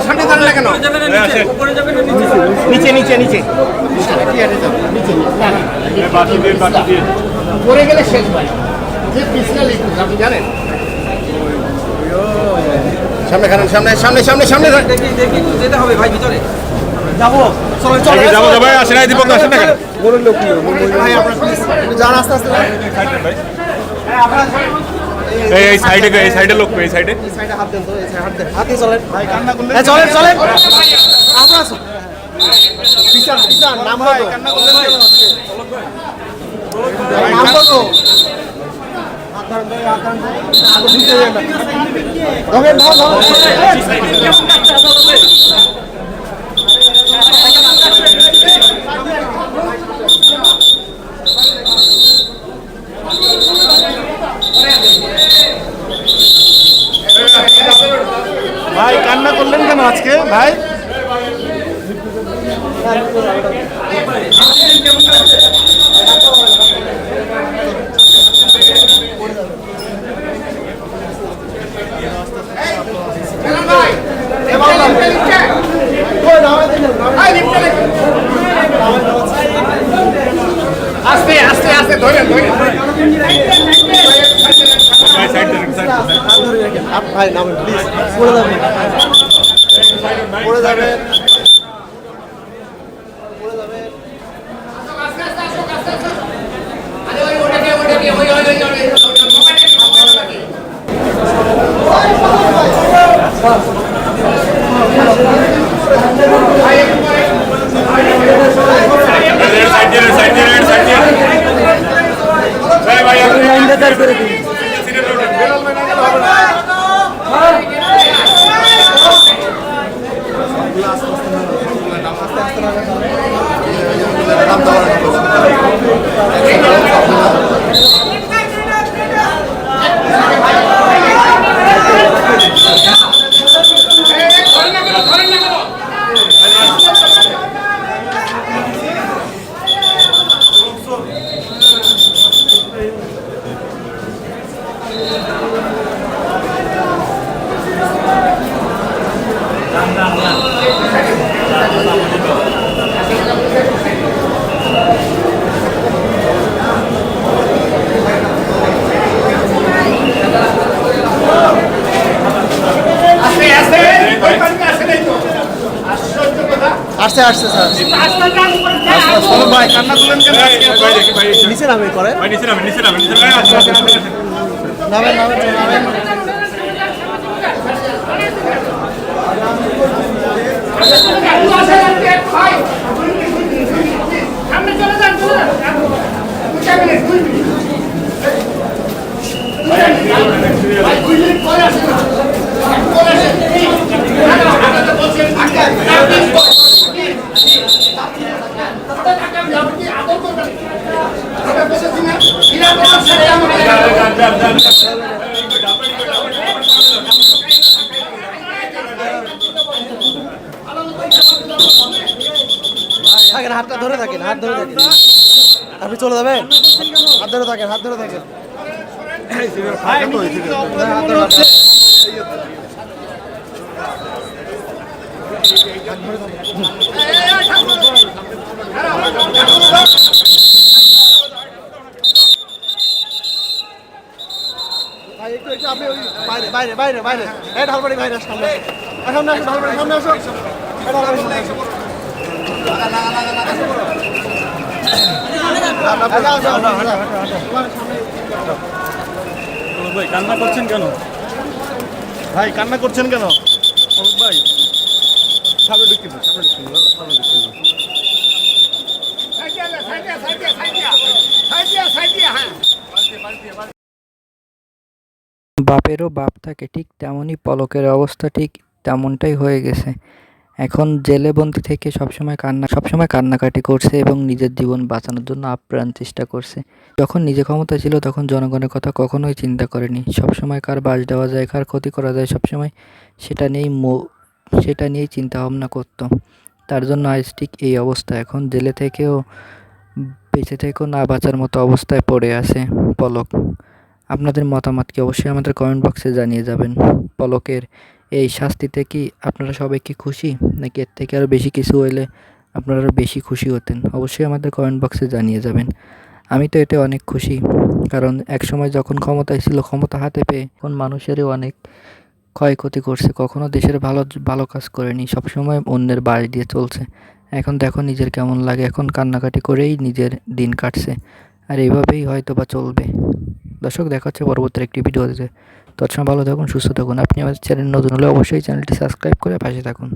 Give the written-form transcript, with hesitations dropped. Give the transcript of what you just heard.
সামনে দাঁড়ালে কেন? নিচে নিচে নিচে পড়ে গেলে শেষ ভাই। যে পিছনে লিখুন আপনি জানেন। সামনে খান, সামনে সামনে সামনে সামনে দেখি দেখি যেতে হবে ভাই ভিতরে যাবো। চলো চলো যাবো যাবো আসেন এই দীপক আসেন না কেন? বড় লোক ভাই আপনারা প্লিজ যান আস্তে আস্তে যান। এই সাইডে লোক এই সাইডে এই সাইডে হাত দেন তো, এই সাইডে হাত দেন। হাত দিয়ে চলেন ভাই, কান্না করলেন। হ্যাঁ চলেন চলেন। আমরা আছো পিছন পিছন নাম ভাই, কান্না করলেন কেন আজকে? নাম বলো। হাত ধরেন ভাই, হাত ধরেন। আগে ঢুকে যান না। ধরেন ধর ধর। ভাই কান্না করলেন কেন আজকে ভাই? আস্তে আস্তে আস্তে ধরেন ধরেন ভাই নামেন প্লিজ। পড়ে যাবেন পড়ে যাবেন পড়ে যাবেন। আসছে আসছে স্যার। ভাই কান্না করলেন কেন? নিচে নামে করে নামেন নামেন নামেন। থাকেন, হাতটা ধরে থাকেন, হাত ধরে থাকেন। আপনি চলে যাবেন, হাত ধরে থাকেন, হাত ধরে থাকেন। একটু একটু আপনি ওই বাইরে বাইরে বাইরে বাইরে এই ঢালবাড়ি বাইরে সামনে সামনে আসো, ঢালবাড়ি সামনে আসো, ঢালবাড়ি সামনে আসো। ভাই কান্না করছেন কেন? ভাই কান্না করছেন কেন ভাই? সামনে ঢুকি সামনে ঢুকি সামনে ঢুকি। বাপেরও বাপ থাকে, ঠিক তেমনই পলকের অবস্থা ঠিক তেমনটাই হয়ে গেছে। এখন জেলে বন্দি থেকে সবসময় কান্নাকাটি করছে এবং নিজের জীবন বাঁচানোর জন্য আপ্রাণ চেষ্টা করছে। যখন নিজে ক্ষমতা ছিল তখন জনগণের কথা কখনোই চিন্তা করেনি। সবসময় কার বাস দেওয়া যায়, কার ক্ষতি করা যায়, সবসময় সেটা নিয়েই চিন্তা ভাবনা করত। তার জন্য আজ ঠিক এই অবস্থা। এখন জেলে থেকেও বেঁচে থেকেও না বাঁচার মতো অবস্থায় পড়ে আছে পলক। আপনাদের মতামত কি অবশ্যই আমাদের কমেন্ট বক্সে জানিয়ে যাবেন। পলকের এই শাস্তিতে কি আপনারা সবাই কি খুশি, নাকি এর থেকে আরও বেশি কিছু হইলে আপনারা আরও বেশি খুশি হতেন? অবশ্যই আমাদের কমেন্ট বক্সে জানিয়ে যাবেন। আমি তো এতে অনেক খুশি, কারণ একসময় যখন ক্ষমতায় ছিল, ক্ষমতা হাতে পেয়ে এখন মানুষেরই অনেক ক্ষয়ক্ষতি করছে, কখনো দেশের ভালো ভালো কাজ করেনি, সবসময় অন্যের বাড়ি দিয়ে চলছে। এখন দেখো নিজের কেমন লাগে, এখন কান্নাকাটি করেই নিজের দিন কাটছে, আর এইভাবেই হয়তো বা চলবে। দর্শক, দেখা হচ্ছে পরবর্তী একটি ভিডিওতে। তৎক্ষণাৎ ভালো থাকুন, সুস্থ থাকুন। আপনি আমাদের চ্যানেল নতুন হলে অবশ্যই চ্যানেলটি সাবস্ক্রাইব করে পাশে থাকুন।